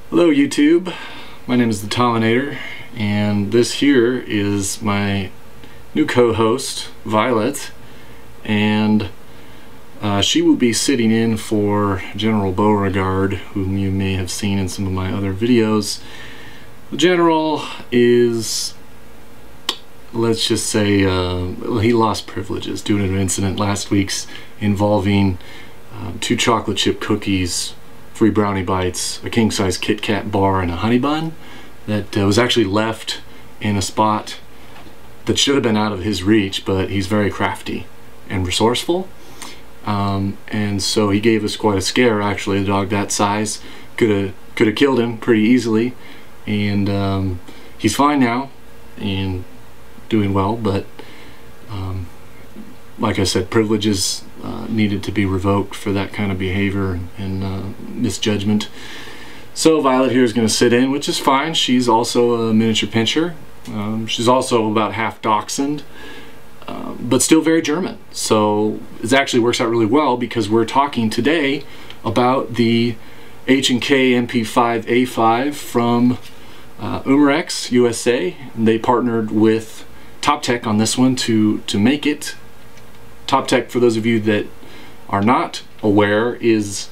Hello YouTube, my name is the Tominator, and this here is my new co-host Violet, and she will be sitting in for General Beauregard, whom you may have seen in some of my other videos. The General is, let's just say, he lost privileges due to an incident last week's involving 2 chocolate chip cookies, 3 brownie bites, a king-size Kit Kat bar, and a honey bun that was actually left in a spot that should have been out of his reach, but he's very crafty and resourceful, and so he gave us quite a scare. Actually, a dog that size could have killed him pretty easily, and he's fine now and doing well, but like I said, privileges needed to be revoked for that kind of behavior and misjudgment. So Violet here is going to sit in, which is fine. She's also a miniature pinscher. She's also about half dachshund, but still very German. So it actually works out really well because we're talking today about the H&K MP5 A5 from Umarex USA. And they partnered with Top Tech on this one to make it. Top Tech, for those of you that are not aware, is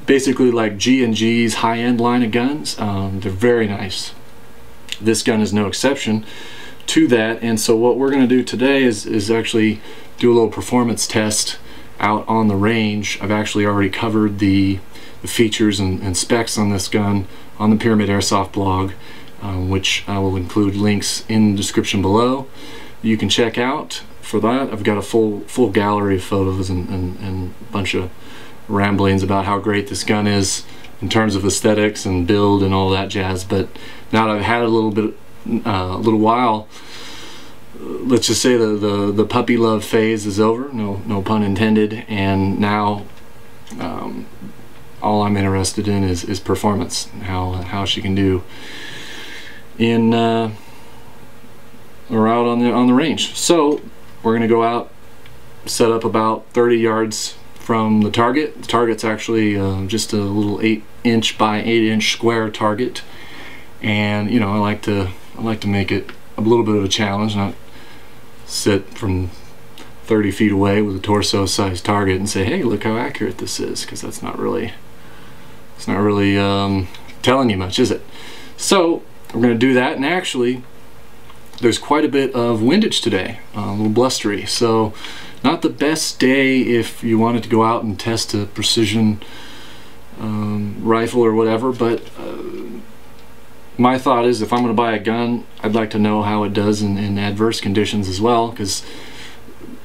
basically like G&G's high-end line of guns. They're very nice. This gun is no exception to that, and so what we're going to do today is actually do a little performance test out on the range. I've actually already covered the features and specs on this gun on the Pyramyd Airsoft blog, which I will include links in the description below. You can check out. For that, I've got a full gallery of photos and a bunch of ramblings about how great this gun is in terms of aesthetics and build and all that jazz. But now that I've had it a little while, let's just say the puppy love phase is over, no pun intended, and now all I'm interested in is performance, how she can do in or out on the range. So we're going to go out, set up about 30 yards from the target. The target's actually just a little 8-inch by 8-inch square target, and you know, I like to make it a little bit of a challenge, not sit from 30 feet away with a torso-sized target and say, "Hey, look how accurate this is," because it's not really telling you much, is it? So we're going to do that, and actually, there's quite a bit of windage today, a little blustery, so not the best day if you wanted to go out and test a precision rifle or whatever, but my thought is if I'm going to buy a gun, I'd like to know how it does in adverse conditions as well, because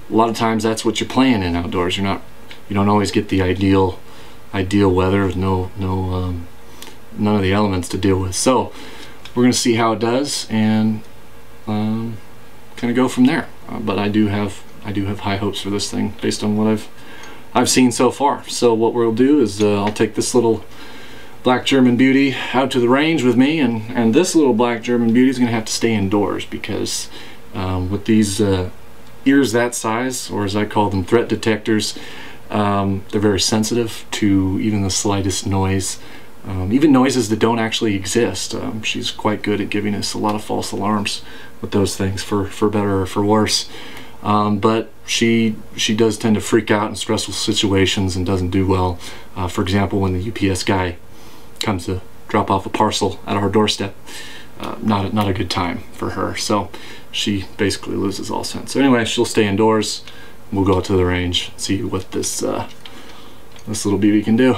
a lot of times that's what you're playing in outdoors. You don't always get the ideal weather with none of the elements to deal with. So we're going to see how it does and kind of go from there. But I do have high hopes for this thing based on what I've seen so far. So what we'll do is I'll take this little black German beauty out to the range with me, and this little black German beauty is going to have to stay indoors because with these ears that size, or as I call them, threat detectors, they're very sensitive to even the slightest noise. Even noises that don't actually exist. She's quite good at giving us a lot of false alarms with those things, for better or for worse. But she does tend to freak out in stressful situations and doesn't do well. For example, when the UPS guy comes to drop off a parcel at our doorstep, not a good time for her. So she basically loses all sense. So anyway, she'll stay indoors. We'll go out to the range, see what this little beauty can do.